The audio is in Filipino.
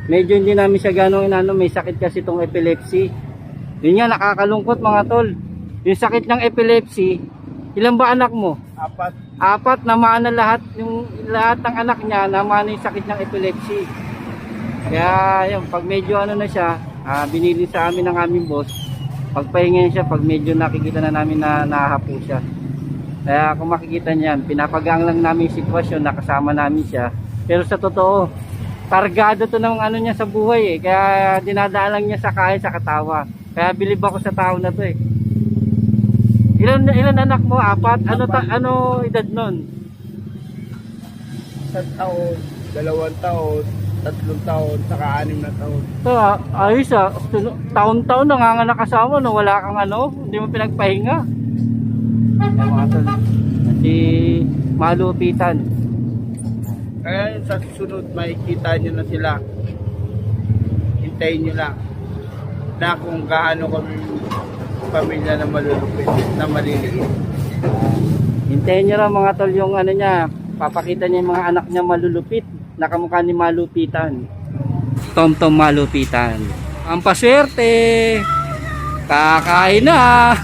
Medyo hindi namin siya ganong inano, may sakit kasi itong epilepsy. Yun nga, nakakalungkot mga tol. Yung sakit ng epilepsy, ilan ba anak mo? Apat. Apat, namaan na lahat. Yung lahat ng anak niya, namaan na yung sakit ng epilepsy. Kaya yun, pag medyo ano na siya, binili sa amin ng aming boss, pagpahingin siya, pag medyo nakikita na namin na nahahapo siya. Kaya kung makikita niyan, pinapagang lang namin yung sitwasyon, nakasama namin siya. Pero sa totoo, kargado to ng ano niya sa buhay eh. Kaya dinadaan lang niya sa kain, sa katawa. Kaya bilib ako sa tao na to eh. Ilan anak mo? Apat? Ano edad nun? 1 taon, 2 taon, 3 taon, saka 6 na taon. So, ayos taon-taon nanganganak kasama no, wala kang ano, hindi mo pinagpahinga. Ay, mga tol, si malupitan. Kaya sa susunod, makikita nyo na sila. Hintayin nyo lang na kung gaano kami pamilya na malulupit, na maliliit. Hintayin nyo lang mga tol yung ano niya, papakita niya yung mga anak niya malulupit, nakamukha ni Malupitan. Tom Malupitan. Ang paswerte, kakain na.